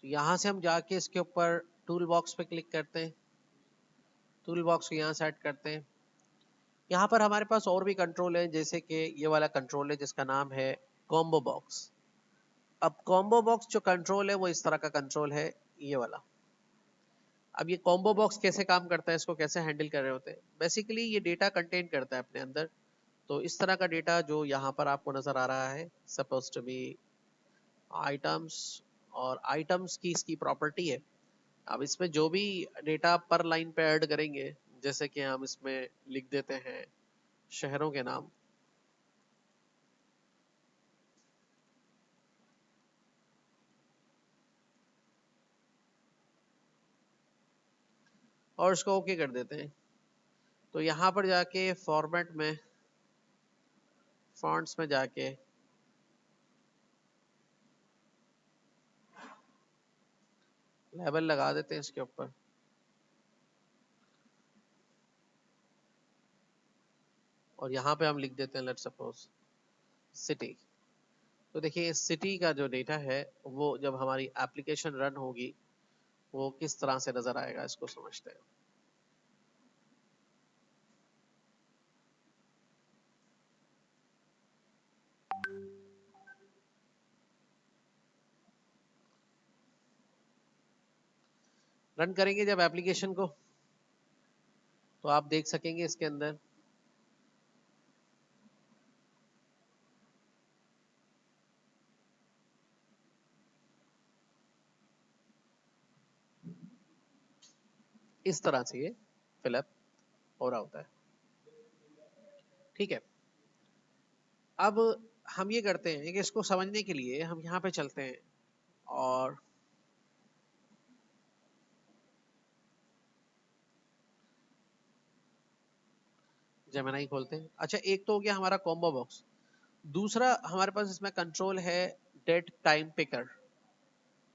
यहाँ से हम जाके इसके ऊपर टूल बॉक्स पे क्लिक करते हैं, टूल बॉक्स को यहाँ सेट करते हैं। यहाँ पर हमारे पास और भी कंट्रोल है, जैसे कि ये वाला कंट्रोल है जिसका नाम है कॉम्बो बॉक्स। अब कॉम्बो बॉक्स जो कंट्रोल है वो इस तरह का कंट्रोल है, ये वाला। अब ये कॉम्बो बॉक्स कैसे काम करता है, इसको कैसे हैंडल कर रहे होते हैं, बेसिकली ये डेटा कंटेन करता है अपने अंदर। तो इस तरह का डेटा जो यहाँ पर आपको नजर आ रहा है, सपोज टू बी आइटम्स, और आइटम्स की इसकी प्रॉपर्टी है। अब इसमें जो भी डेटा पर लाइन पे ऐड करेंगे, जैसे कि हम इसमें लिख देते हैं शहरों के नाम, और इसको ओके कर देते हैं। तो यहाँ पर जाके फॉर्मेट में, फॉन्ट्स में जाके लेबल लगा देते हैं इसके ऊपर। और यहाँ पे हम लिख देते हैं लेट्स सपोज सिटी। तो देखिए सिटी का जो डेटा है वो जब हमारी एप्लीकेशन रन होगी वो किस तरह से नजर आएगा, इसको समझते हैं। रन करेंगे जब एप्लीकेशन को, तो आप देख सकेंगे इसके अंदर इस तरह से ये फिलअप हो रहा होता है। ठीक है, अब हम ये करते हैं कि इसको समझने के लिए हम यहाँ पे चलते हैं और जेमिनी खोलते हैं। अच्छा, एक तो हो गया हमारा कॉम्बो बॉक्स। दूसरा हमारे पास इसमें कंट्रोल है date time picker.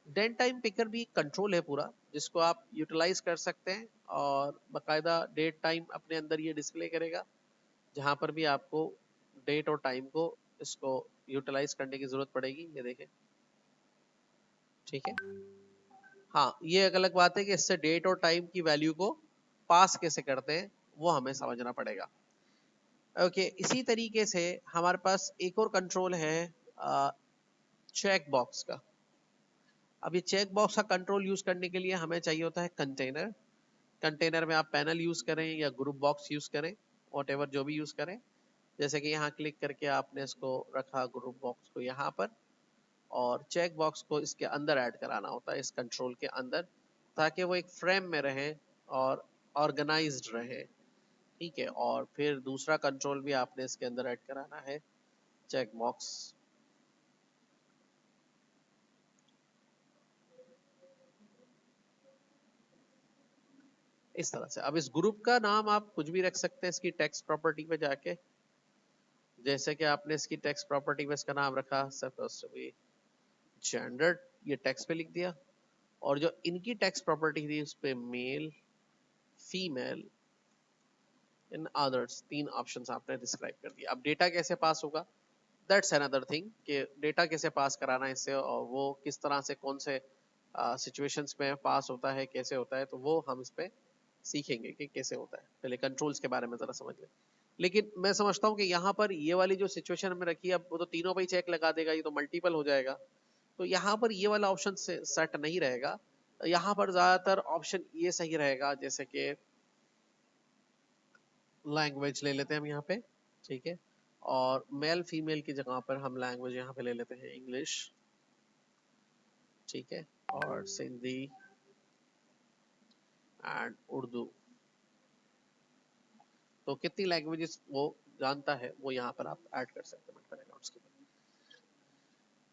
Date time picker भी कंट्रोल है पूरा, जिसको आप यूटिलाइज कर सकते हैं और बाकायदा डेट टाइम अपने अंदर ये डिस्प्ले करेगा। जहां पर भी आपको डेट और टाइम को इसको यूटिलाइज करने की जरूरत पड़ेगी, ये देखें। ठीक है, हाँ, ये एक अलग बात है कि इससे डेट और टाइम की वैल्यू को पास कैसे करते हैं वो हमें समझना पड़ेगा। ओके, इसी तरीके से हमारे पास एक और कंट्रोल है चेक बॉक्स का। अब ये चेक बॉक्स का कंट्रोल यूज करने के लिए हमें चाहिए होता है कंटेनर। कंटेनर में आप पैनल यूज करें या ग्रुप बॉक्स यूज करें, वॉट एवर जो भी यूज करें। जैसे कि यहाँ क्लिक करके आपने इसको रखा ग्रुप बॉक्स को यहाँ पर, और चेक बॉक्स को इसके अंदर ऐड कराना होता है, इस कंट्रोल के अंदर, ताकि वो एक फ्रेम में रहे और ऑर्गेनाइज्ड रहे। ठीक है, और फिर दूसरा कंट्रोल भी आपने इसके अंदर ऐड कराना है, चेक बॉक्स। इस तरह से अब इस ग्रुप का नाम आप कुछ भी रख सकते हैं इसकी टेक्स्ट प्रॉपर्टी पे जाके। जैसे कि आपने इसकी टेक्स्ट प्रॉपर्टी में इसका नाम रखा सपोज टू बी जेंडर, ये टेक्स्ट पे लिख दिया। और जो इनकी टेक्स्ट प्रॉपर्टी थी उस पे मेल, फीमेल, इन अदर्स, तीन ऑप्शंस आपने डिस्क्राइब कर दिया। अब डेटा कैसे पास होगा, दैट्स अनदर थिंग, कि डेटा कैसे पास कराना है इससे, और वो किस तरह से कौन से सिचुएशंस में पास होता है, कैसे होता है, तो वो हम इस पे सीखेंगे कि कैसे होता है। पहले कंट्रोल्स के बारे में जरा समझ लें। लेकिन मैं समझता हूँ कि यहाँ पर ये वाली जो सिचुएशन हमें रखी है, अब वो तो तीनों पे ही चेक लगा देगा, ये तो मल्टीपल हो जाएगा। तो यहाँ पर ये वाला ऑप्शन सेट नहीं रहेगा। यहाँ पर ज्यादातर ऑप्शन ये सही रहेगा, जैसे कि लैंग्वेज ले लेते हैं हम यहाँ पे। ठीक है, और मेल फीमेल की जगह पर हम लैंग्वेज यहाँ पे ले लेते हैं इंग्लिश। ठीक है, और सिंधी एंड उर्दू। तो कितनी लैंग्वेजेस वो जानता है वो यहाँ पर आप ऐड कर सकते हैं।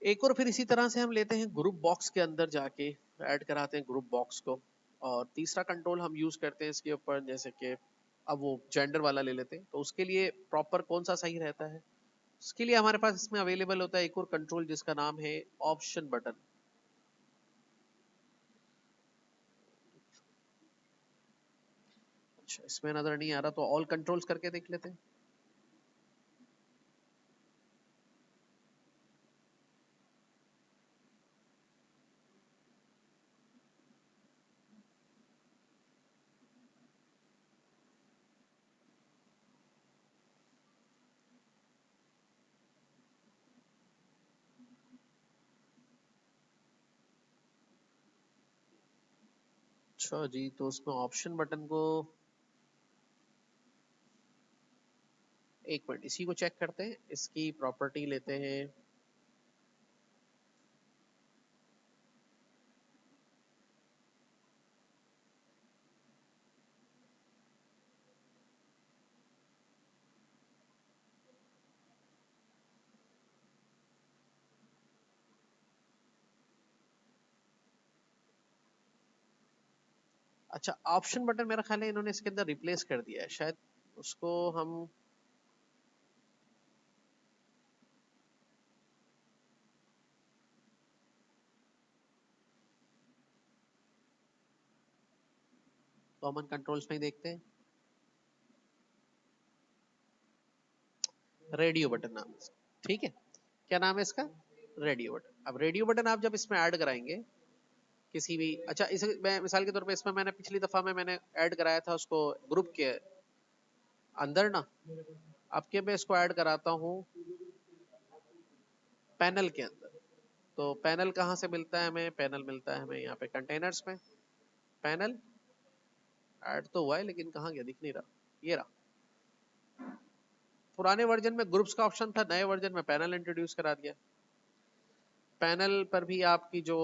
एक और फिर इसी तरह से हम लेते हैं ग्रुप बॉक्स के अंदर जाके ऐड कराते हैं ग्रुप बॉक्स को। और तीसरा कंट्रोल हम यूज करते हैं इसके ऊपर, जैसे कि अब वो जेंडर वाला ले लेते हैं, तो उसके लिए प्रॉपर कौन सा सही रहता है, उसके लिए हमारे पास इसमें अवेलेबल होता है एक और कंट्रोल जिसका नाम है ऑप्शन बटन। अच्छा, इसमें नजर नहीं आ रहा, तो ऑल कंट्रोल्स करके देख लेते हैं। अच्छा जी, तो उसमें ऑप्शन बटन को एक मिनट इसी को चेक करते हैं, इसकी प्रॉपर्टी लेते हैं। अच्छा, ऑप्शन बटन मेरा ख्याल है इन्होंने इसके अंदर रिप्लेस कर दिया है शायद, उसको हम कॉमन कंट्रोल्स में ही देखते हैं। रेडियो बटन नाम है इसका, ठीक है। क्या नाम है इसका? Radio button. अब रेडियो बटन आप जब इसमें ऐड कराएंगे किसी भी, अच्छा इसे मैं मिसाल के तौर पे इसमें मैंने पिछली दफा में मैंने ऐड कराया था उसको ग्रुप के अंदर ना, अब के मैं इसको ऐड कराता हूँ पैनल के अंदर। तो पैनल कहाँ से मिलता है हमें? पैनल मिलता है हमें यहाँ पे कंटेनर्स में। पैनल ऐड तो हुआ है लेकिन कहाँ गया, दिख नहीं रहा। ये रहा। पुराने वर्जन में ग्रुप्स का ऑप्शन था, नए वर्जन में पैनल इंट्रोड्यूस करा दिया। पैनल पर भी आपकी जो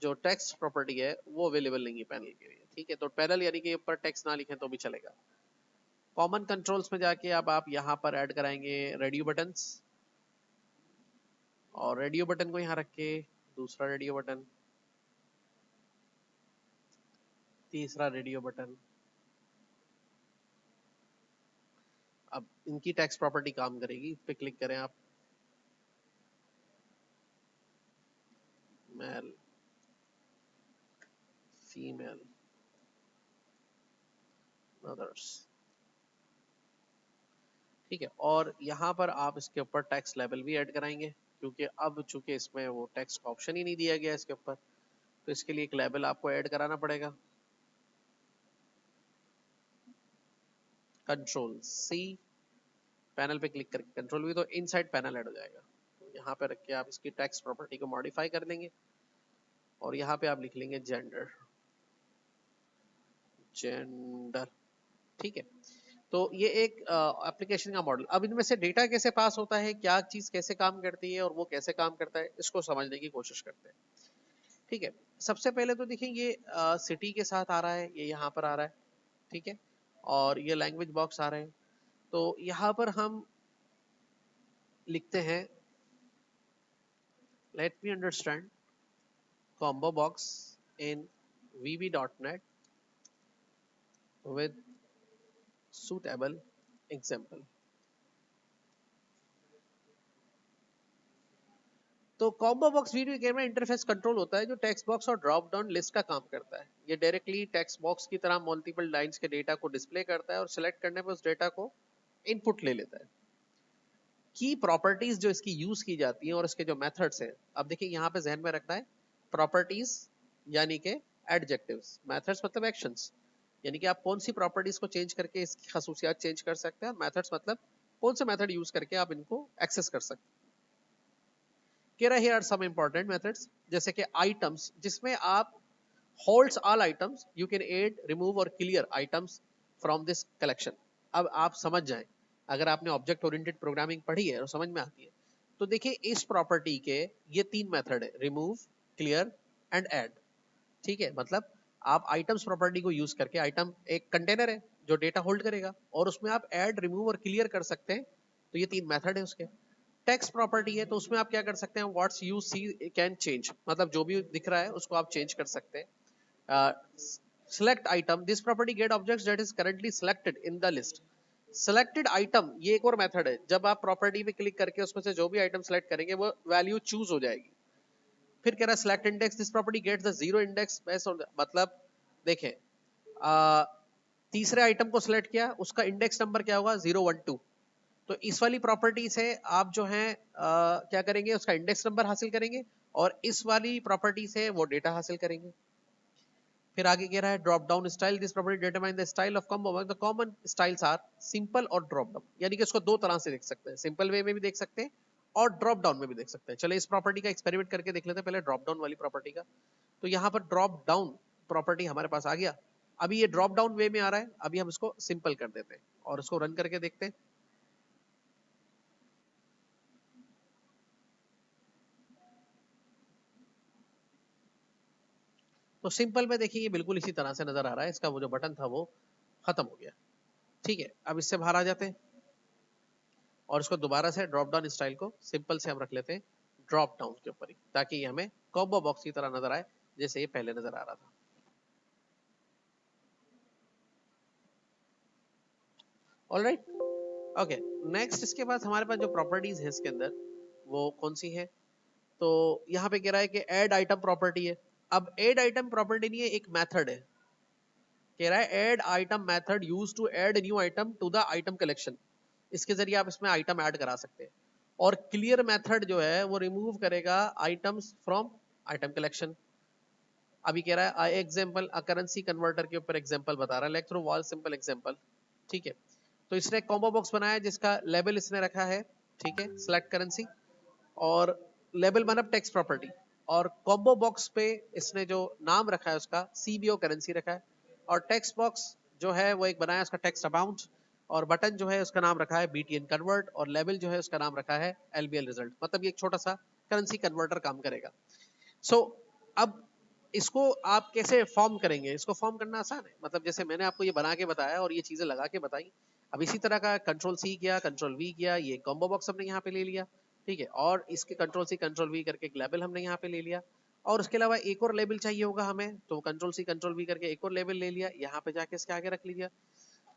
जो टेक्स्ट प्रॉपर्टी है वो अवेलेबल नहीं है पैनल के लिए, ठीक है। तो पैनल यानी कि ऊपर टेक्स्ट ना लिखें तो भी चलेगा। कॉमन कंट्रोल्स में जाके अब आप यहाँ पर ऐड कराएंगे रेडियो बटन्स, और रेडियो बटन को यहाँ रख के दूसरा रेडियो बटन, तीसरा रेडियो बटन। अब इनकी टेक्स्ट प्रॉपर्टी काम करेगी, इस पे क्लिक करें आप, मेल, फीमेल, मदर्स, ठीक है। और यहाँ पर आप इसके ऊपर टेक्स्ट लेवल भी ऐड कराएंगे, क्योंकि अब चूंकि इसमें वो टेक्स्ट का ऑप्शन ही नहीं दिया गया इसके ऊपर, तो इसके लिए एक लेवल आपको ऐड कराना पड़ेगा। कंट्रोल सी, पैनल पे क्लिक करके कंट्रोल भी, तो इनसाइड पैनल ऐड हो जाएगा। तो यहाँ पे रख के आप इसकी टेक्स्ट प्रॉपर्टी को मॉडिफाई कर देंगे, और यहाँ पे आप लिख लेंगे जेंडर, जेंडर, ठीक है। तो ये एक एप्लीकेशन का मॉडल। अब इनमें से डेटा कैसे पास होता है, क्या चीज कैसे काम करती है और वो कैसे काम करता है, इसको समझने की कोशिश करते हैं, ठीक है। सबसे पहले तो देखिए ये सिटी के साथ आ रहा है, ये यहाँ पर आ रहा है, ठीक है। और ये लैंग्वेज बॉक्स आ रहे हैं। तो यहाँ पर हम लिखते हैं let me understand combo box in vb.net with suitable example। तो combo box video camera interface control होता है जो टेक्स्ट बॉक्स और ड्रॉप डाउन लिस्ट का काम करता है। ये डायरेक्टली टेक्स्ट बॉक्स की तरह मल्टीपल लाइंस के डेटा को डिस्प्ले करता है और सिलेक्ट करने पर उस डेटा को इनपुट ले लेता है। की प्रॉपर्टीज जो इसकी यूज की जाती हैं और इसके जो मेथड्स हैं, अब देखिए यहाँ पे जहन में रखना है, प्रॉपर्टीज यानी कि एडजेक्टिव्स, मेथड्स मतलब एक्शंस, यानी कि आप कौन सी प्रॉपर्टीज को चेंज करके इसकी खसूसियात चेंज कर सकते हैं, और मेथड्स मतलब कौन से मेथड यूज करके आप इनको एक्सेस कर सकते हैं। कह रहा है here are some important methods, जैसे कि आइटम्स, जिसमें आप holds all items, you can add, remove और clear items from this collection. अब आप समझ जाएं, अगर आपने ऑब्जेक्ट ओरिएंटेड प्रोग्रामिंग पढ़ी है और समझ में आती है, तो देखिए इस प्रॉपर्टी के ये तीन मेथड है, रिमूव, क्लियर एंड ऐड, ठीक है। मतलब आप आइटम्स प्रॉपर्टी को यूज करके, आइटम एक कंटेनर है जो डेटा होल्ड करेगा, और उसमें आप ऐड, रिमूव और क्लियर कर सकते हैं। तो ये तीन मेथड है उसके। टेक्स्ट प्रॉपर्टी है तो उसमें आप क्या कर सकते हैं, what's you see can change, मतलब जो भी दिख रहा है उसको आप चेंज कर सकते हैं। select item, this property get objects that is currently selected in the list। selected item ये एक और मेथड है, जब आप प्रॉपर्टी पे क्लिक करके उसमें से जो भी आइटम सेलेक्ट करेंगे वो वैल्यू चूज हो जाएगी। फिर कह रहा है select index, this property gets the zero index based on the, मतलब देखें तीसरे आइटम को सिलेक्ट किया, उसका इंडेक्स नंबर क्या होगा, 012। तो इस वाली प्रॉपर्टी से आप जो है क्या करेंगे, उसका इंडेक्स नंबर हासिल करेंगे, और इस वाली प्रॉपर्टी से वो डेटा हासिल करेंगे। फिर आगे कह रहा है drop down style, this property determine the style of combo. The common styles are simple और ड्रॉप डाउन, यानी कि इसको दो तरह से देख सकते हैं, सिंपल वे में भी देख सकते हैं और ड्रॉप डाउन में भी देख सकते हैं। चले इस प्रॉपर्टी का एक्सपेरिमेंट करके देख लेते हैं, पहले ड्रॉप डाउन वाली प्रॉपर्टी का। तो यहाँ पर ड्रॉप डाउन प्रॉपर्टी हमारे पास आ गया, अभी ये ड्रॉप डाउन वे में आ रहा है, अभी हम इसको सिंपल कर देते हैं और इसको रन करके देखते हैं। तो सिंपल में देखिए ये बिल्कुल इसी तरह से नजर आ रहा है, इसका वो जो बटन था वो खत्म हो गया। ठीक है, अब इससे बाहर आ जाते हैं और इसको दोबारा से ड्रॉप डाउन स्टाइल को सिंपल से हम रख लेते हैं ड्रॉप डाउन के ऊपर ही, ताकि ये हमें कॉम्बो बॉक्स की तरह नजर आए जैसे ये पहले नजर आ रहा था। Alright, okay. नेक्स्ट इसके बाद हमारे पास जो प्रॉपर्टीज है इसके अंदर वो कौन सी है, तो यहाँ पे कह रहा है कि ऐड आइटम प्रॉपर्टी है। अब ऐड आइटम प्रॉपर्टी नहीं है, एक मेथड है। कह रहा है add item method use to add new item to the item collection. इसके जरिए आप इसमें आइटम ऐड करा सकते हैं। और क्लियर मेथड जो है वो रिमूव करेगा आइटम्स फ्रॉम आइटम कलेक्शन। अभी कह रहा है आई एग्जांपल करेंसी कन्वर्टर के ऊपर एग्जांपल बता रहा है, let through wall simple example. ठीक है, तो इसने कॉम्बो बॉक्स बनाया जिसका लेबल इसने रखा है, ठीक है, सिलेक्ट करेंसी, और लेबल बना टेक्स्ट प्रॉपर्टी, और कॉम्बो बॉक्स पे इसने जो नाम रखा है उसका सीबीओ करेंसी रखा है, और टेक्स्ट बॉक्स जो है वो एक बनाया उसका टेक्स्ट अमाउंट, और बटन जो है उसका नाम रखा है बीटीएन कन्वर्ट, और लेबल जो है उसका नाम रखा है एलबीएल रिजल्ट। मतलब ये एक छोटा सा करेंसी कन्वर्टर काम करेगा। सो अब इसको आप कैसे फॉर्म करेंगे, इसको फॉर्म करना आसान है। मतलब जैसे मैंने आपको ये बना के बताया और ये चीजें लगा के बताई, अब इसी तरह का कंट्रोल सी किया, कंट्रोल वी किया, ये कॉम्बो बॉक्स हमने यहाँ पे ले लिया। ठीक है, और इसके कंट्रोल सी कंट्रोल वी करके एक लेबल हमने यहाँ पे ले लिया, और उसके अलावा एक और लेबल चाहिए होगा हमें, तो कंट्रोल सी कंट्रोल वी करके एक और लेबल ले लिया, यहाँ पे जाके इसके आगे रख लीजिए।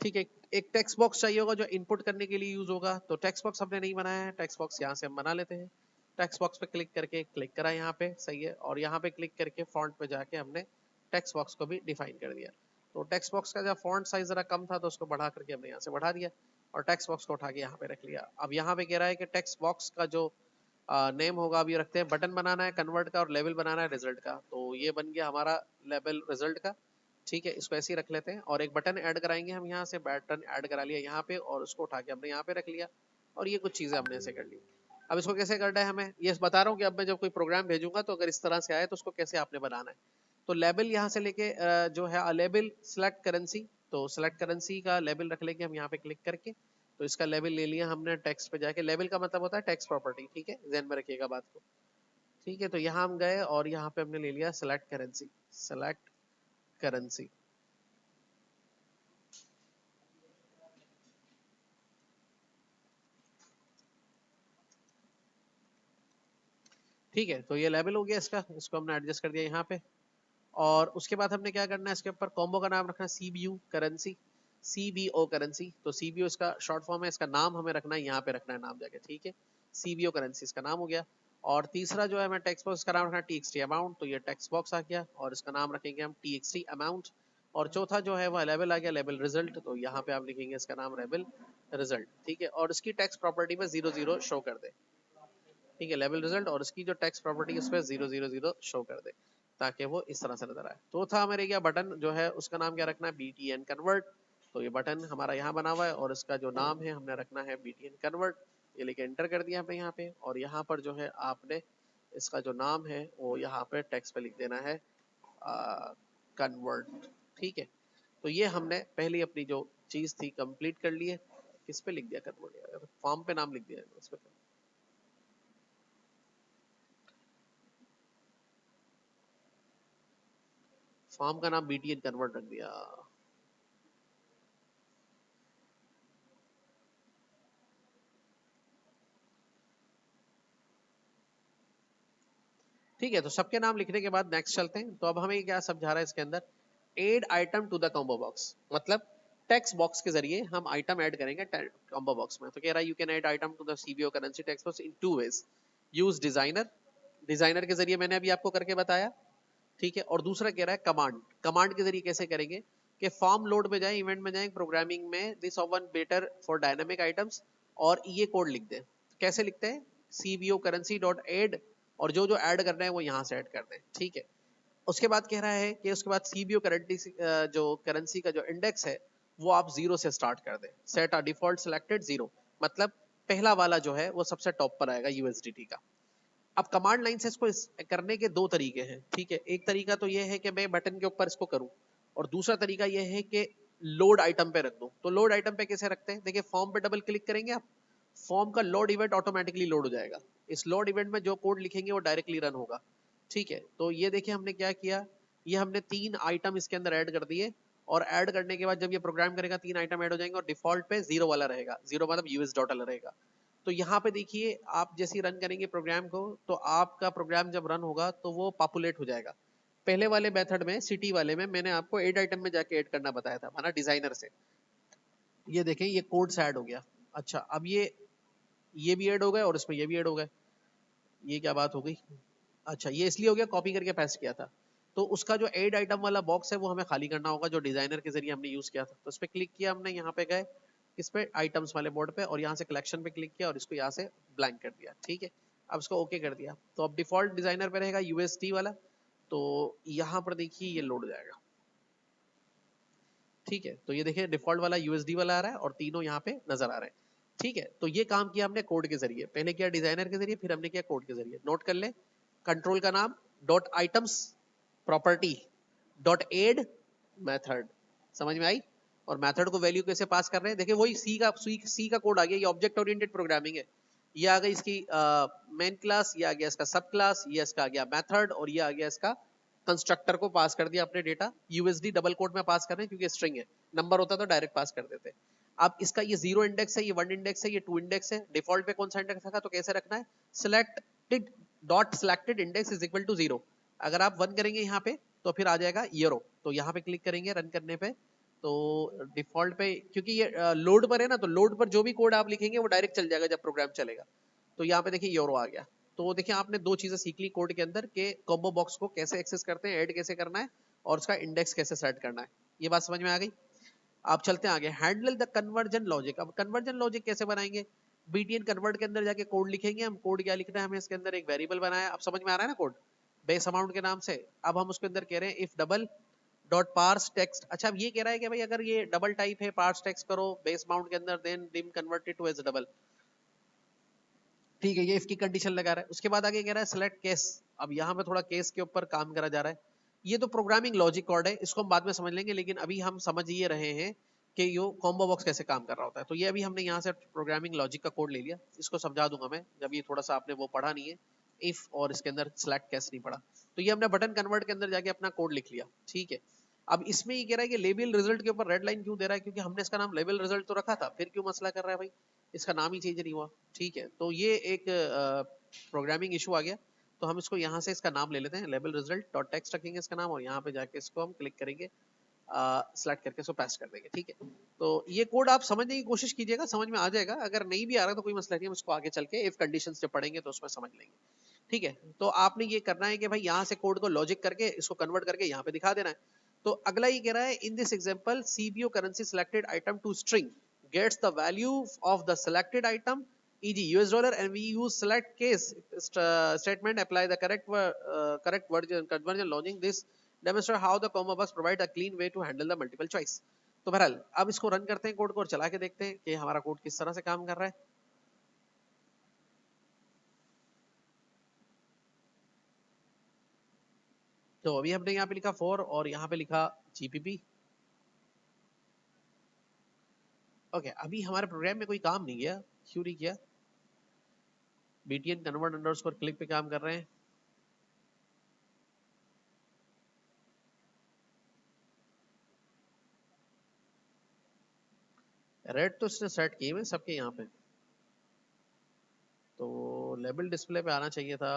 ठीक है, एक टेक्स्ट बॉक्स चाहिए होगा जो इनपुट करने के लिए यूज होगा, तो टेक्स्ट बॉक्स हमने नहीं बनाया है, टेक्स्ट बॉक्स यहाँ से हम बना लेते हैं। टेक्स्ट बॉक्स पे क्लिक करके क्लिक करा यहाँ पे, सही है, और यहाँ पे क्लिक करके फॉन्ट पे जाके हमने टेक्स्ट बॉक्स को भी डिफाइन कर दिया। तो टेक्स्ट बॉक्स का जब फॉन्ट साइज जरा कम था तो उसको बढ़ा करके हमने यहाँ से बढ़ा दिया, और टेक्स्ट बॉक्स को उठा के यहाँ पे रख लिया। अब यहाँ पे कह रहा है कि टेक्स्ट बॉक्स का जो नेम होगा, अभी रखते हैं बटन बनाना है कन्वर्ट का, और लेवल बनाना है रिजल्ट का, तो ये बन गया हमारा लेवल रिजल्ट का। ठीक है, इसको ऐसे ही रख लेते हैं, और एक बटन ऐड कराएंगे हम, यहाँ से बटन ऐड करा लिया यहाँ पे, और उसको उठा के हमने यहाँ पे रख लिया, और ये कुछ चीजें हमने ऐसे कर ली। अब इसको कैसे करना है हमें ये बता रहा हूँ कि अब मैं जब कोई प्रोग्राम भेजूंगा तो अगर इस तरह से आए तो उसको कैसे आपने बनाना है। तो लेबल यहाँ से लेके जो है लेबल सिलेक्ट करेंसी, तो सिलेक्ट करेंसी का लेबल रख लेंगे हम यहाँ पे क्लिक करके। तो इसका लेबल ले लिया हमने, टेक्स्ट पे जाके, लेबल का मतलब होता है टेक्स्ट प्रॉपर्टी। ठीक है, ध्यान में रखिएगा बात को। ठीक है, तो यहाँ हम गए और यहाँ पे हमने ले लिया सिलेक्ट करेंसी, सिलेक्ट करेंसी। ठीक है, तो ये लेवल हो गया इसका, इसको हमने एडजस्ट कर दिया यहाँ पे। और उसके बाद हमने क्या करना है, इसके ऊपर कॉम्बो का नाम रखना है सीबीयू करेंसी, सीबीओ करेंसी। तो सीबीओ इसका शॉर्ट फॉर्म है, इसका नाम हमें रखना है यहाँ पे, रखना है नाम जाके। ठीक है, सीबीओ करेंसी इसका नाम हो गया। और तीसरा जो है हमें टेक्स्ट बॉक्स का नाम रखना है टीएक्सटी अमाउंट, तो ये टेक्स्ट बॉक्स आ गया, और इसका नाम रखेंगे हम टीएक्सटी अमाउंट। और चौथा जो है वह लेवल आ गया, लेवल रिजल्ट, तो यहाँ पे आप लिखेंगे इसका नाम लेवल रिजल्ट। ठीक है, और इसकी टेक्स्ट प्रॉपर्टी में 00 शो कर दे। ठीक है, लेवल रिजल्ट, और इसकी जो टेक्स्ट प्रॉपर्टी है उस पर 000 शो कर दे, ताकि वो इस तरह से नजर आए। तो था हमारे क्या बटन जो है उसका नाम क्या रखना है, बीटीएन कन्वर्ट। तो ये बटन हमारा यहाँ बना हुआ है, और इसका जो नाम है हमने रखना है बीटीएन कन्वर्ट। ये लेके एंटर कर दिया हमने यहाँ पे, और यहाँ पर जो है आपने इसका जो नाम है वो यहाँ पे टेक्स्ट पे लिख देना है कन्वर्ट। ठीक है, तो ये हमने पहली अपनी जो चीज थी कंप्लीट कर ली है। किस पे लिख दिया कन्वर्ट, फॉर्म पे नाम लिख दिया इस पे। फॉर्म का नाम बीटीएन कन्वर्ट रख दिया। ठीक है, तो सबके नाम लिखने के बाद नेक्स्ट चलते हैं। तो अब हमें क्या समझा रहा है इसके अंदर, add item to the combo box, मतलब टेक्स्ट बॉक्स के जरिए हम आइटम ऐड करेंगे कॉम्बो बॉक्स में। तो कह रहा है you can add item to the CBO currency text box in two ways, use designer, designer के जरिए मैंने अभी आपको करके बताया। ठीक है, और दूसरा कह रहा है कमांड, कमांड के जरिए कैसे करेंगे कि फॉर्म लोड में जाए, इवेंट में जाए, प्रोग्रामिंग में this oven better for dynamic items, और ये कोड लिख दे। कैसे लिखते हैं, सीबीओ करेंसी डॉट एड, और जो जो ऐड करना है वो यहाँ से ऐड कर दें। ठीक है, उसके बाद कह रहा है कि उसके बाद सीबीओ करेंसी जो करेंसी का जो इंडेक्स है वो आप 0 से स्टार्ट कर दें, सेट अ डिफॉल्ट सिलेक्टेड 0, मतलब पहला वाला जो है वो सबसे टॉप पर आएगा यूएसडीटी का। अब कमांड लाइन से इसको करने के दो तरीके हैं। ठीक है, एक तरीका तो ये है कि मैं बटन के ऊपर इसको करूं, और दूसरा तरीका यह है कि लोड आइटम पे रख दो। तो लोड आइटम पे कैसे रखते हैं, देखिए फॉर्म पे डबल क्लिक करेंगे आप, फॉर्म का लोड इवेंट ऑटोमेटिकली लोड हो जाएगा। इस लोड इवेंट में जो कोड लिखेंगे वो डायरेक्टली रन होगा। ठीक है, तो ये देखिए हमने क्या किया, ये हमने 3 आइटम इसके अंदर ऐड कर दिए, और ऐड करने के बाद जब ये प्रोग्राम करेगा 3 आइटम ऐड हो जाएंगे, और डिफॉल्ट पे 0 वाला रहेगा, 0 मतलब यूएस डॉलर रहेगा। तो यहाँ पे देखिए आप जैसे ही रन करेंगे प्रोग्राम को, तो आपका प्रोग्राम जब रन होगा तो वो पॉपुलेट हो जाएगा। पहले वाले मेथड में, सिटी वाले में, मैंने आपको ऐड आइटम में जाके ऐड करना बताया था, माना डिजाइनर से। ये देखें ये कोड से ऐड हो गया। अच्छा अब ये भी ऐड हो गए और इसमें ये भी ऐड हो गए। ये क्या बात हो गई, अच्छा ये इसलिए हो गया कॉपी करके पेस्ट किया था। तो उसका जो ऐड आइटम वाला बॉक्स है वो हमें खाली करना होगा, जो डिजाइनर के जरिए हमने यूज किया था। तो इस पे क्लिक किया हमने, यहाँ पे गए इस पे आइटम्स वाले बोर्ड पे, और यहाँ से कलेक्शन पे क्लिक किया और इसको यहाँ से ब्लैंक कर दिया। ठीक है, अब इसको ओके कर दिया, तो अब डिफॉल्ट डिजाइनर पे रहेगा यूएसडी वाला। तो यहाँ पर देखिए ये लोड हो जाएगा। ठीक है, तो ये देखिए डिफॉल्ट वाला यूएसडी वाला आ रहा है और तीनों यहाँ पे नजर आ रहे हैं। ठीक है, तो ये काम किया हमने कोड के जरिए, पहले किया डिजाइनर के जरिए, फिर हमने किया कोड के जरिए। नोट कर ले, कंट्रोल का नाम dot items property dot add method, समझ में आई। और मेथड को वैल्यू कैसे पास कर रहे हैं, देखिए वही सी का कोड आ गया। ये ऑब्जेक्ट ओरिएंटेड प्रोग्रामिंग है। ये आ गई इसकी मेन क्लास, ये आ गया इसका सब क्लास, ये इसका आ गया मेथड, और ये आ गया इसका कंस्ट्रक्टर को पास कर दिया अपने डेटा। यूएसडी डबल कोड में पास कर रहे हैं क्योंकि स्ट्रिंग है, नंबर होता तो डायरेक्ट पास कर देते। अब इसका ये 0 इंडेक्स है, ये 1 इंडेक्स है, ये 2 इंडेक्स है। डिफॉल्ट पे कौन सा इंडेक्स रखा, तो कैसे रखना है, selected dot selected index is equal to 0। अगर आप 1 करेंगे यहाँ पे तो फिर आ जाएगा ईरो। तो यहाँ पे क्लिक करेंगे रन करने पे, तो डिफॉल्ट पे क्योंकि ये लोड पर है ना, तो लोड पर जो भी कोड आप लिखेंगे वो डायरेक्ट चल जाएगा जब प्रोग्राम चलेगा। तो यहाँ पे देखिए यूरो आ गया। तो देखिए आपने 2 चीजें सीख ली कोड के अंदर, के कॉम्बो बॉक्स को कैसे एक्सेस करते हैं, ऐड कैसे करना है, और उसका इंडेक्स कैसे सेट करना है। ये बात समझ में आ गई। आप चलते हैं आगे, हैंडल द कन्वर्जन लॉजिक। अब कन्वर्जन लॉजिक कैसे बनाएंगे, बीटीएन कन्वर्ट के अंदर जाके कोड लिखेंगे हम। कोड क्या लिखना है हमें, इसके अंदर एक वेरिएबल बनाया, अब समझ में आ रहा है ना कोड, बेस अमाउंट के नाम से। अब हम उसके अंदर कह रहे हैं if double dot parse text. अच्छा अब ये कह रहा है कि भाई अगर ये डबल टाइप है, पार्स टेक्स्ट करो बेस अमाउंट के अंदर, then dim converted to as double. ठीक है, ये इफ की कंडीशन लगा रहा है। उसके बाद आगे कह रहा है सिलेक्ट केस। अब यहाँ पे थोड़ा केस के ऊपर काम करा जा रहा है। ये तो प्रोग्रामिंग लॉजिक कोड है, इसको हम बाद में समझ लेंगे, लेकिन अभी हम समझ ये रहे हैं कि ये कॉम्बो बॉक्स कैसे काम कर रहा होता है। तो ये अभी हमने यहाँ से प्रोग्रामिंग लॉजिक का कोड ले लिया, इसको समझा दूंगा मैं जब, ये थोड़ा सा आपने वो पढ़ा नहीं है इफ, और इसके अंदर सिलेक्ट केस नहीं पढ़ा। तो ये हमने बटन कन्वर्ट के अंदर जाके अपना कोड लिख लिया। ठीक है, अब इसमें ये कह रहा है कि लेबल रिजल्ट के ऊपर रेड लाइन क्यों दे रहा है, क्योंकि हमने इसका नाम लेबल रिजल्ट तो रखा था, फिर क्यों मसला कर रहा है भाई, इसका नाम ही चेंज नहीं हुआ। ठीक है, तो ये एक प्रोग्रामिंग इशू आ गया। तो हम इसको यहाँ से इसका नाम ले लेते हैं, लेबल रिजल्ट डॉट टेक्स्ट रखेंगे इसका नाम, और यहाँ पे जाके इसको हम क्लिक करेंगे, सिलेक्ट करके इसको पेस्ट कर देंगे। ठीक है, तो ये कोड आप समझने की कोशिश कीजिएगा, समझ में आ जाएगा। अगर नहीं भी आ रहा तो कोई मसला नहीं, हम इसको आगे चल के इफ कंडीशंस जब पढ़ेंगे तो उसमें समझ लेंगे। ठीक है, तो आपने ये करना है कि भाई यहाँ से कोड को लॉजिक करके इसको कन्वर्ट करके यहाँ पे दिखा देना है। तो अगला ये कह रहा है in this example CBO currency selected item to string gets the value of the selected item, e.g. US dollar, and we use select case statement apply the correct version conversion logic. This demonstrate how the combo box provide a clean way to handle the multiple choice. तो बहरहाल अब इसको run करते हैं code को, और चला के देखते हैं कि हमारा कोड किस तरह से काम कर रहा है। तो अभी हमने यहाँ पे लिखा फॉर, और यहाँ पे लिखा जीपीपी। ओके, अभी हमारे प्रोग्राम में कोई काम नहीं किया, क्यों नहीं किया, बीटीएन कन्वर्ट अंडरस्कोर क्लिक पे काम कर रहे हैं। रेड तो इसने सेट किए हुए सबके यहाँ पे, तो लेबल डिस्प्ले पे आना चाहिए था।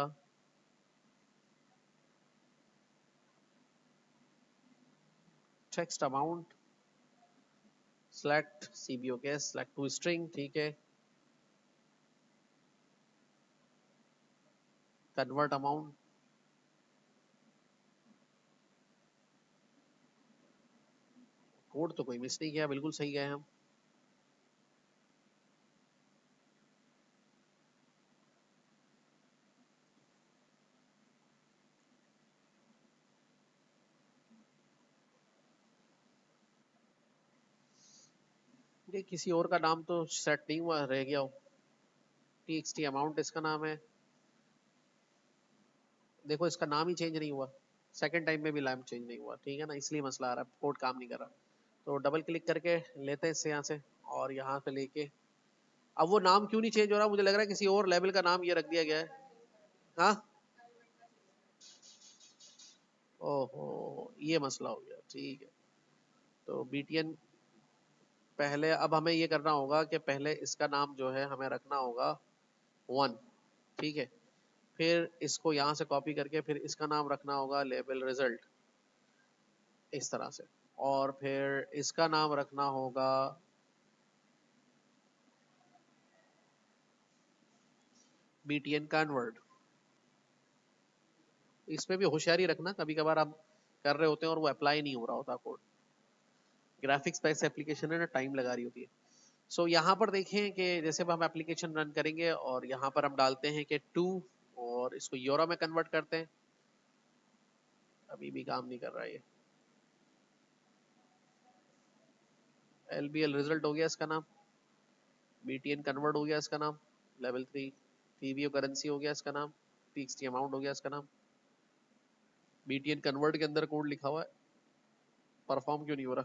टेक्स्ट अमाउंट सेलेक्ट सीबीओ के सेलेक्ट टू स्ट्रिंग, ठीक है, कन्वर्ट अमाउंट, कोड तो कोई मिस नहीं किया, बिल्कुल सही गए हम। ये किसी और का नाम तो सेट नहीं हुआ, रह गया हो। टीएक्सटी अमाउंट इसका नाम है, देखो इसका नाम ही चेंज नहीं हुआ। सेकंड टाइम में भी लैम्प चेंज नहीं हुआ, ठीक है ना, इसलिए मसला आ रहा है, कोड काम नहीं कर रहा। तो डबल क्लिक करके लेते हैं इससे यहाँ से, और यहाँ पे लेके, अब वो नाम क्यों नहीं चेंज हो रहा, मुझे लग रहा है किसी और लेवल का नाम ये रख दिया गया है। हाँ, ओहो, ये मसला हो गया, ठीक है। तो BTN पहले, अब हमें ये करना होगा कि पहले इसका नाम जो है हमें रखना होगा 1, ठीक है। फिर इसको यहाँ से कॉपी करके फिर इसका नाम रखना होगा लेबल रिजल्ट, इस तरह से। और फिर इसका नाम रखना होगा BTN कन्वर्ट। इसमें भी होशियारी रखना, कभी कभार आप कर रहे होते हैं और वो अप्लाई नहीं हो रहा होता कोड, ग्राफिक्स बेस्ड एप्लीकेशन है ना, टाइम लगा रही होती है। सो यहाँ पर देखें कि जैसे हम एप्लीकेशन रन करेंगे और यहाँ पर हम डालते हैं कि 2, और इसको यूरो में कन्वर्ट करते हैं, अभी भी काम नहीं कर रहा है ये। LBL रिजल्ट हो गया इसका नाम, BTN कन्वर्ट हो गया इसका नाम, लेवल 3 TVO करेंसी हो गया इसका नाम, TXT अमाउंट हो गया इसका नाम। BTN कन्वर्ट के अंदर कोड लिखा हुआ है, परफॉर्म क्यों नहीं हो रहा?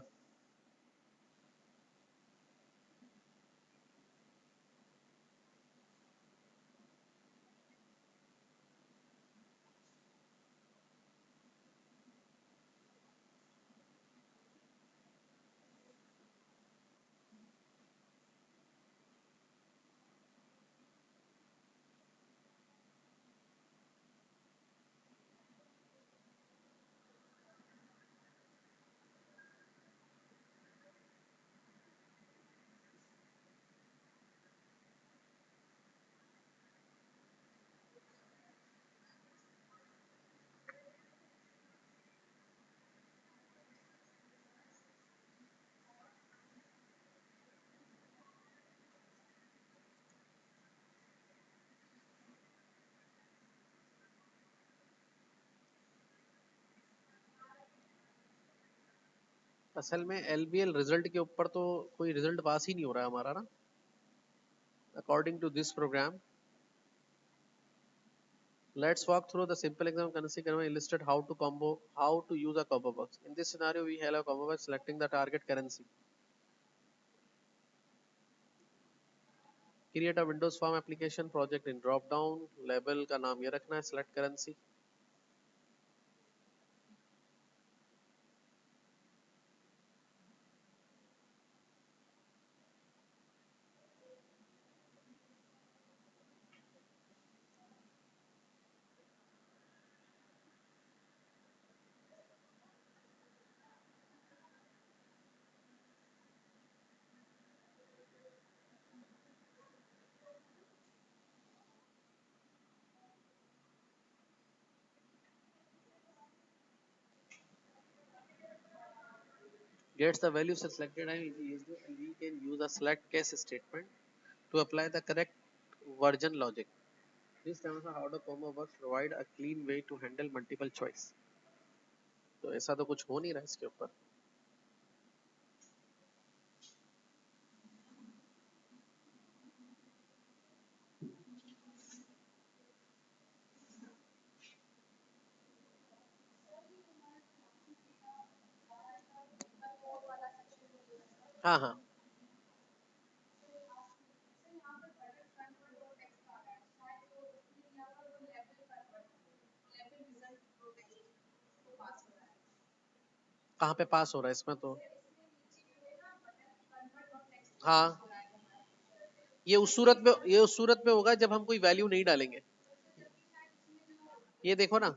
असल में LBL रिजल्ट के ऊपर तो कोई रिजल्ट पास ही नहीं हो रहा है हमारा ना, according to this program. Let's walk through the simple example. Currency can be illustrate how to use a combo box. In this scenario, we have a combo box selecting the target currency. Create a Windows Form application project in drop down. Label का नाम ये रखना है, select currency. Gets the value selected and we can use a select case statement to apply the correct version logic. This terms how the combo box provide a clean way to handle multiple choice. तो ऐसा तो कुछ हो नहीं रहा इसके ऊपर। हाँ हाँ, कहाँ पे पास हो रहा है इसमें तो? हाँ, ये उस सूरत में होगा जब हम कोई वैल्यू नहीं डालेंगे। ये देखो ना,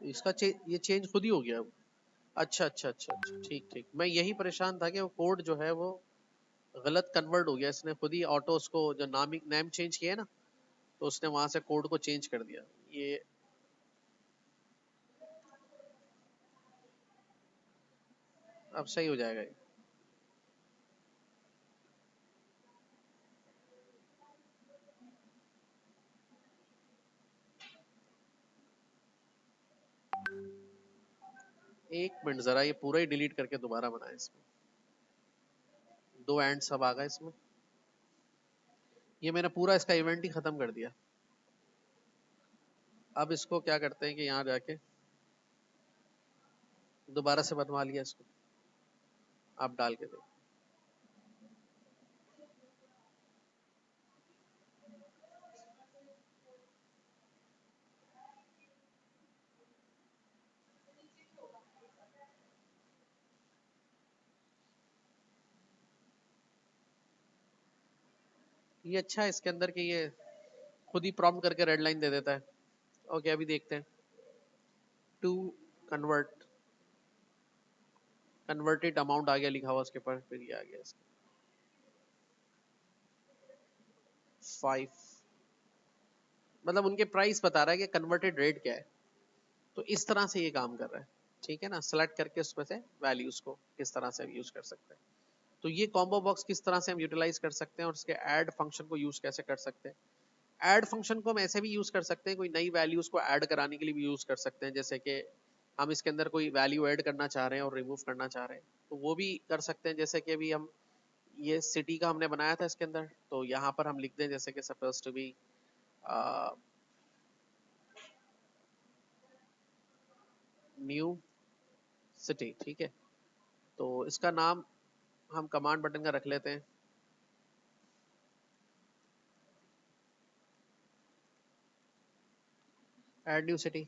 ये चेंज खुद ही हो गया। अच्छा अच्छा अच्छा अच्छा, ठीक ठीक, मैं यही परेशान था कि वो कोड जो है वो गलत कन्वर्ट हो गया, इसने खुद ही ऑटो उसको जो नेम चेंज किया है ना, तो उसने वहां से कोड को चेंज कर दिया। ये अब सही हो जाएगा ये। एक मिनट, जरा ये पूरा ही डिलीट करके दोबारा बनाए, इसमें दो एंड सब आ गए इसमें। ये मैंने पूरा इसका इवेंट ही खत्म कर दिया। अब इसको क्या करते हैं कि यहाँ जाके दोबारा से बनवा लिया इसको, आप डाल के दो। ये अच्छा है इसके अंदर कि ये खुद ही प्रॉम्प्ट करके रेड लाइन दे देता है। ओके अभी देखते हैं। टू कन्वर्ट, कन्वर्टेड अमाउंट आ गया लिखा हुआ उसके ऊपर, फिर ये आ गया इसका 5, मतलब उनके प्राइस बता रहा है कि कन्वर्टेड रेट क्या है। तो इस तरह से ये काम कर रहा है, ठीक है ना। सेलेक्ट करके उसमें से वैल्यूज को किस तरह से हम यूज कर सकते हैं। तो ये कॉम्बो बॉक्स किस तरह से हम यूटिलाइज कर सकते हैं और उसके ऐड फंक्शन को यूज कैसे कर सकते हैं। ऐड फंक्शन को हम ऐसे भी यूज कर सकते हैं, कोई नई वैल्यूज को ऐड कराने के लिए भी यूज कर सकते हैं। जैसे कि हम इसके अंदर कोई वैल्यू ऐड करना चाह रहे हैं और रिमूव करना चाह रहे हैं तो वो भी कर सकते हैं। जैसे कि अभी हम ये सिटी का हमने बनाया था इसके अंदर, तो यहाँ पर हम लिख दें जैसे कि suppose to be new city, ठीक है। तो इसका नाम हम कमांड बटन का रख लेते हैं ऐड न्यू सिटी।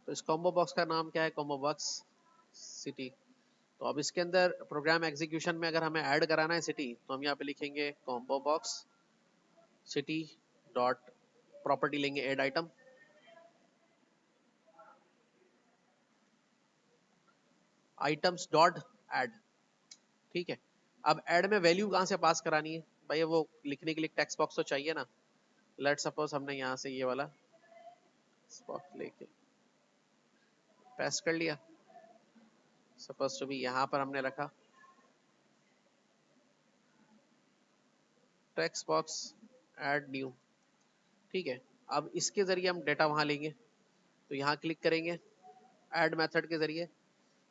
तो इस कॉम्बो बॉक्स का नाम क्या है, कॉम्बो बॉक्स सिटी। तो अब इसके अंदर प्रोग्राम एग्जीक्यूशन में अगर हमें ऐड कराना है सिटी, तो हम यहाँ पे लिखेंगे combo box city dot property, लेंगे add item, items dot add, ठीक है। अब ऐड में वैल्यू कहाँ से पास करानी है भाई, वो लिखने के लिए टेक्स्ट बॉक्स तो चाहिए ना। लेट सपोज हमने यहाँ से ये वाला बॉक्स लेके पेस्ट कर लिया। सपोज टू बी यहाँ पर हमने रखा टेक्स्ट बॉक्स ऐड न्यू, ठीक है। अब इसके जरिए हम डेटा वहां लेंगे, तो यहाँ क्लिक करेंगे ऐड मेथड के जरिए।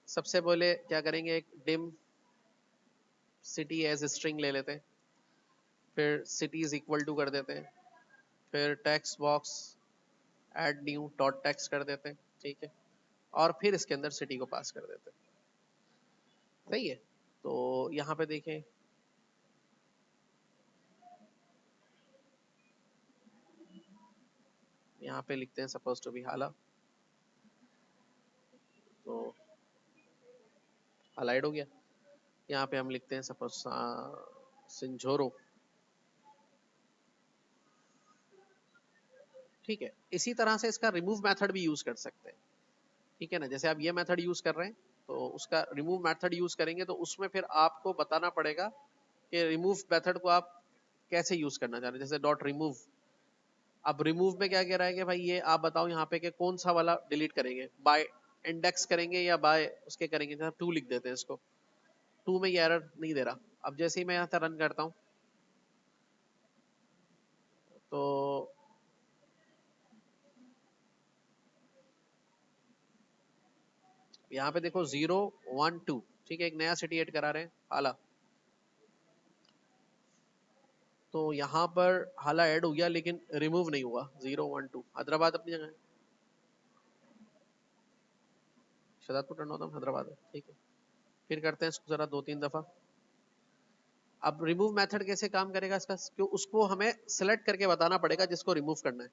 सबसे पहले क्या करेंगे, एक डिम सिटी एज स्ट्रिंग ले लेते हैं, फिर सिटी इज इक्वल टू कर देते हैं, फिर text box add new dot text कर देते हैं, ठीक है। और फिर इसके अंदर सिटी को पास कर देते हैं, सही है। तो यहाँ पे देखें, यहाँ पे लिखते हैं सपोज टू बी हाला, तो हालाइड हो गया। यहाँ पे हम लिखते हैं सपोज सिंझोरो, ठीक है। इसी तरह से इसका रिमूव मेथड भी यूज कर सकते हैं, ठीक है ना। जैसे आप ये मेथड यूज कर रहे हैं, तो उसका रिमूव मेथड यूज करेंगे तो उसमें फिर आपको बताना पड़ेगा कि रिमूव मेथड को आप कैसे यूज करना चाह रहे हैं। जैसे डॉट रिमूव, अब रिमूव में क्या कह रहा है कि भाई ये आप बताओ यहाँ पे कि कौन सा वाला डिलीट करेंगे, बाय इंडेक्स करेंगे या बाय उसके करेंगे। जैसे टू लिख देते हैं इसको, टू में ये एरर नहीं दे रहा। अब जैसे ही मैं यहाँ से रन करता हूँ, तो यहाँ पे देखो 012, ठीक है, एक नया सिटी ऐड करा रहे हैं हाला। तो यहाँ पर हाला ऐड हो गया लेकिन रिमूव नहीं हुआ। 012 हैदराबाद अपनी जगह है, शहजादपुर टर्नोदम हैदराबाद है, ठीक है। फिर करते हैं इसको जरा 2-3 दफा। अब रिमूव मेथड कैसे काम करेगा इसका, क्यों उसको हमें सिलेक्ट करके बताना पड़ेगा जिसको रिमूव करना है।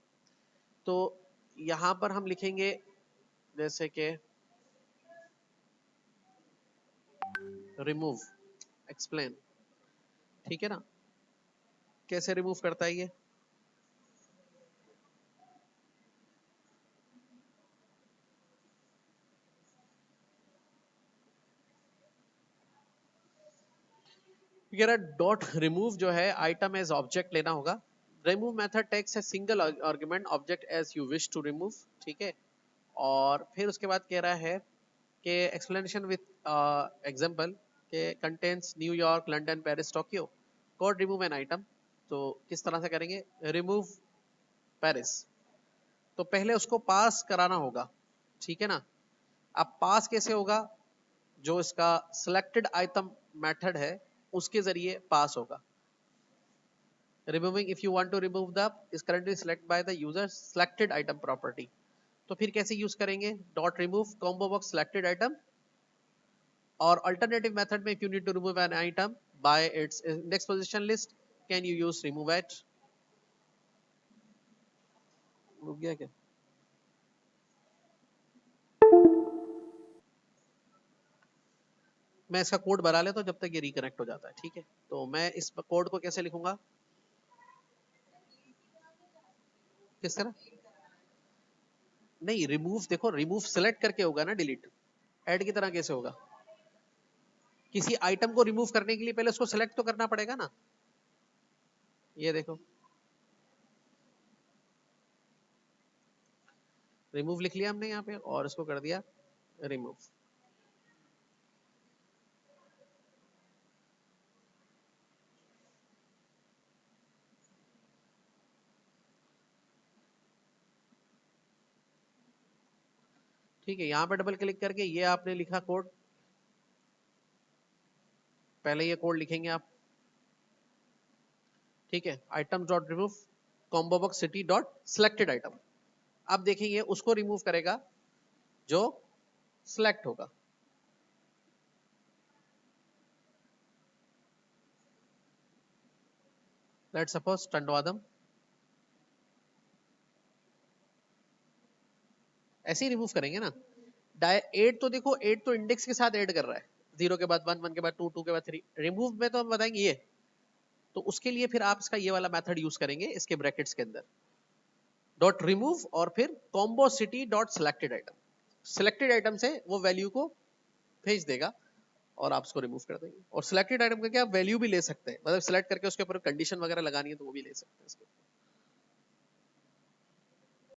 तो यहाँ पर हम लिखेंगे जैसे कि रिमूव एक्सप्लेन, ठीक है ना। कैसे रिमूव करता है ये, डॉट रिमूव जो है आइटम एज ऑब्जेक्ट लेना होगा। Remove method takes a single argument object as you wish to remove, ठीक है। और फिर उसके बाद कह रहा है कि एक्सप्लेनेशन विथ एग्जांपल के contains New York London Paris Tokyo code remove an item. तो किस तरह से करेंगे, रिमूव पेरिस, तो पहले उसको पास कराना होगा, ठीक है ना। अब पास कैसे होगा, जो इसका सिलेक्टेड आइटम मेथड है उसके जरिए पास होगा। Removing if you want to remove the is currently select by the user selected item property. तो फिर कैसे यूज करेंगे, dot remove combo box selected item, और अल्टरनेटिव मेथड में if you need to remove an item by its index position list can you use remove at. रुक गया क्या? मैं इसका कोड बना लेता हूं जब तक ये रिकनेक्ट हो जाता है, ठीक है। तो मैं इस कोड को कैसे लिखूंगा, किस तरह? नहीं, रिमूव देखो, रिमूव सिलेक्ट करके होगा ना, डिलीट ऐड की तरह कैसे होगा? किसी आइटम को रिमूव करने के लिए पहले उसको सिलेक्ट तो करना पड़ेगा ना। ये देखो, रिमूव लिख लिया हमने यहाँ पे और इसको कर दिया रिमूव। ठीक है, यहाँ पे डबल क्लिक करके ये आपने लिखा कोड, पहले ये कोड लिखेंगे आप, ठीक है। Item dot remove combo box city dot selected item. अब देखेंगे उसको रिमूव करेगा जो सिलेक्ट होगा। लेट्स सपोज टंडवादम, ऐसे ही रिमूव करेंगे ना। एड तो देखो, एड तो इंडेक्स के साथ ऐड कर रहा है, 0 के बाद 1, 1 के बाद 2, 2 के बाद 3। रिमूव में तो हम बताएंगे ये, तो उसके लिए फिर आप इसका ये वाला मेथड यूज करेंगे इसके ब्रैकेट्स के अंदर, डॉट रिमूव और फिर combo city dot selected item. Selected item से वो वैल्यू को भेज देगा और आप उसको रिमूव कर देंगे। और सिलेक्टेड आइटम का क्या, वैल्यू भी ले सकते हैं, मतलब सिलेक्ट करके उसके ऊपर कंडीशन वगैरह लगानी है तो वो भी ले सकते हैं इसके।